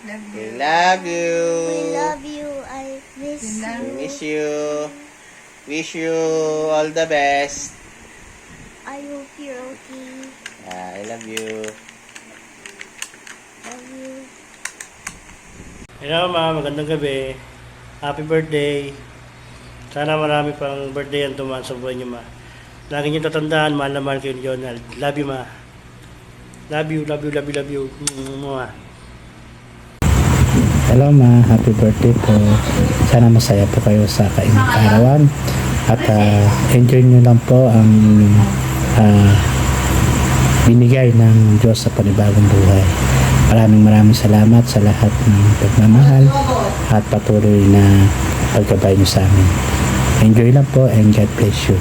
Love We you. love you. We love you. I miss We love We you. miss you. Wish you all the best. I hope you're okay. I love you. Love you. Hello ma, magandang gabi. Happy birthday. Sana marami pang birthday ang dumaan sa buhay niyo ma. Lagi niyo tatandaan, mahal na mahal kayo ni Jonald. Love you ma. Love you, love you, love you, love you. Ma. Hello ma, happy birthday po. Sana masaya po kayo sa kaarawan at enjoy nyo lang po ang binigay ng Diyos sa panibagong buhay. Maraming salamat sa lahat ng pagmamahal at patuloy na pagkabay nyo sa amin. Enjoy lang po and God bless you.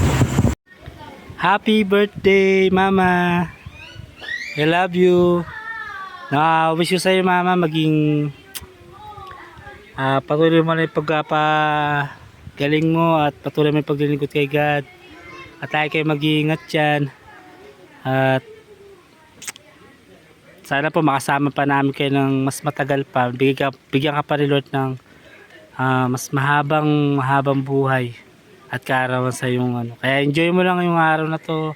Happy birthday, Mama. I love you. Wish you sa'yo, Mama, maging patuloy mo na yung pagpapagaling mo at patuloy mo yung paglilingkod kay God. At lagi kayo mag-iingat dyan. At sana po makasama pa namin kayo ng mas matagal pa. Bigyan ka pa ni Lord ng mas mahabang buhay at kaarawan sa yung ano. Kaya enjoy mo lang yung araw na to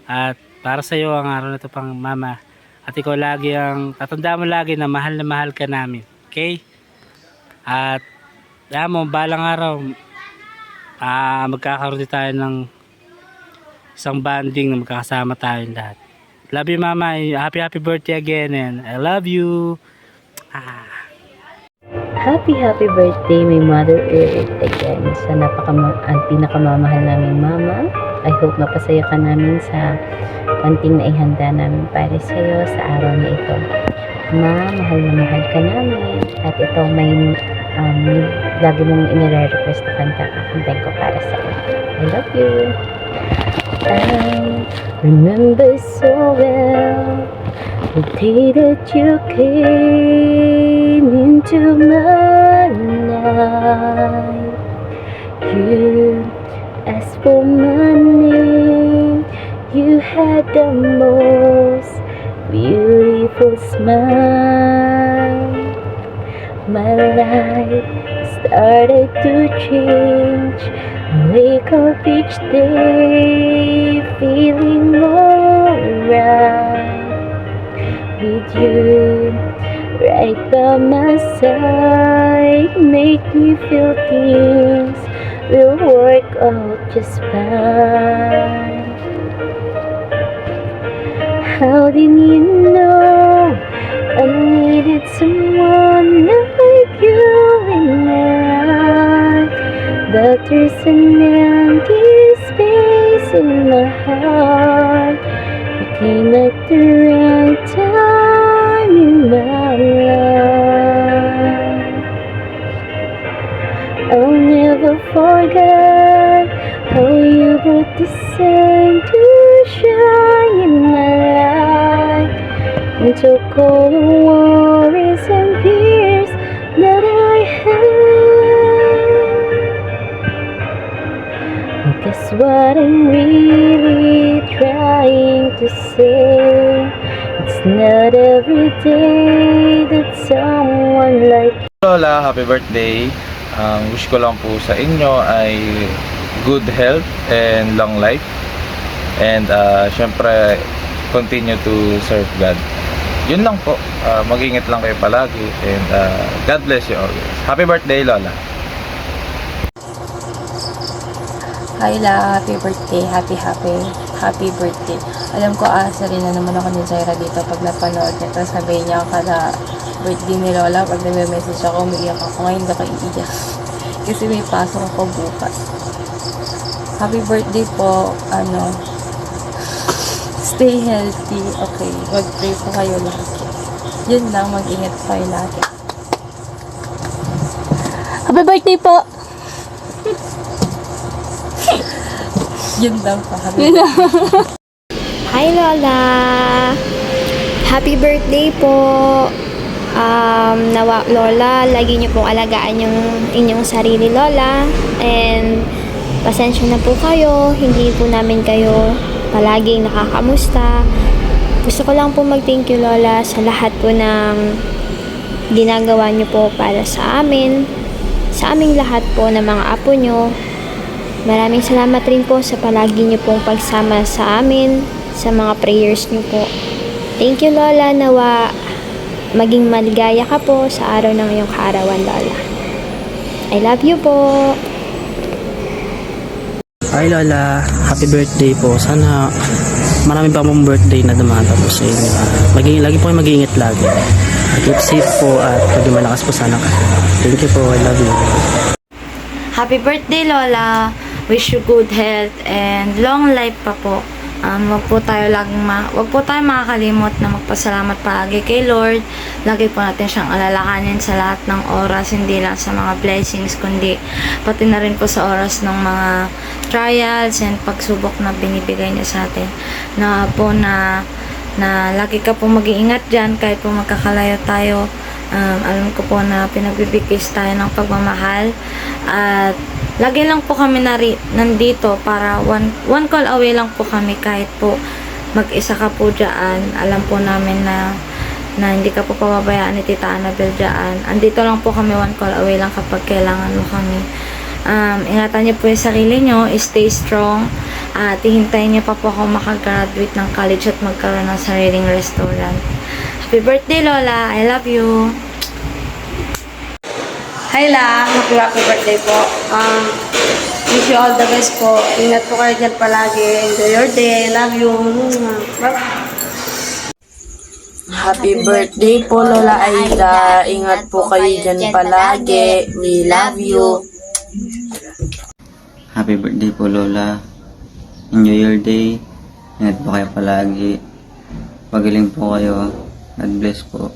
at para sa iyo ang araw na to, pang Mama. At ikaw lagi tatandaan mo lagi na mahal ka namin. Okay? At balang araw magkakaroon din tayo ng isang banding na magkakasama tayong lahat. Love you Mama. Happy birthday again and I love you. Happy birthday, my Mother Earth again. Sa pinakamamahal naming Mama. I hope mapasaya ka namin sa konting na ihanda namin para sa iyo sa araw na ito. Ma, mahal na mahal ka namin. At ito may lagi mong inire-request na kanta. Kakantahin ko para sa iyo. I love you. I remember so well the day that you came into my life. You asked for my name. You had the most beautiful smile. My life started to change. I wake up each day feeling alright. With you right by my side, make me feel things will work out just fine. How did you know I needed someone like you in my life? That there's an empty space in my heart. You came at the right time in my life. I'll never forget how you brought the sun to shine in my life and took all the worries and fears that I had. Guess what I'm really trying to say? It's not every day that someone like Lola, happy birthday. Ang wish ko lang po sa inyo ay good health and long life. And syempre, continue to serve God. Yun lang po. Mag-ingat lang kayo palagi. And God bless you always. Happy birthday, Lola. Hi La, happy birthday, happy birthday. Alam ko asa rin na naman ako ni Zaira dito pag napanood niya. Tapos sabihin niya kada birthday ni Lola, pag nag-message ako, umiiyak ako. Ngayon hindi ako iiyak. Kasi may pasok ako bukas. Happy birthday po, stay healthy, okay. Mag-pray po kayo lagi. Yun lang, mag-ingat po kayo lagi. Happy birthday po! Yun lang po, happy birthday. Hi Lola! Happy birthday po! Lola, lagi niyo pong alagaan yung inyong sarili, Lola. And pasensya na po kayo, hindi po namin kayo palaging nakakamusta. Gusto ko lang po mag-thank you, Lola, sa lahat po ng ginagawa niyo po para sa amin, sa aming lahat po ng mga apo niyo. Maraming salamat rin po sa palagi niyo pong pagsama sa amin, sa mga prayers niyo po. Thank you, Lola. Nawa maging maligaya ka po sa araw ng iyong kaarawan, Lola. I love you po. Hi Lola, happy birthday po. Sana marami pa mong birthday na dumata po sa inyo. Lagi po kayo mag-iingat lagi. Keep safe po at maging malakas po sana ka. Thank you po, I love you. Happy birthday, Lola. Wish you good health and long life pa po. Wag po tayo makakalimot na magpasalamat palagi kay Lord. Lagi po natin siyang alalahanin sa lahat ng oras, hindi lang sa mga blessings, kundi pati na rin po sa oras ng mga trials and pagsubok na binibigay niya sa atin. Na lagi ka po mag-iingat dyan kahit po magkakalayo tayo. Alam ko po na pinagbibigis tayo ng pagmamahal at lagi lang po kami nandito para one call away lang po kami kahit po mag-isa ka po dyan. Alam po namin na hindi ka po pababayaan ni Tita Annabel dyan. Andito lang po kami, one call away lang kapag kailangan mo kami. Ingatan niyo po yung sarili niyo, stay strong at hihintayin niyo pa po ako makagraduate ng college at magkaroon ng sariling restaurant. Happy birthday, Lola! I love you! Hi lang, happy birthday po. Wish you all the best po. Ingat po kayo dyan palagi. Enjoy your day. Love you. Happy birthday po, Lola Aida. Ingat po kayo dyan palagi. We love you. Happy birthday po, Lola. Enjoy your day. Ingat po kayo palagi. Pagaling po kayo. God bless po.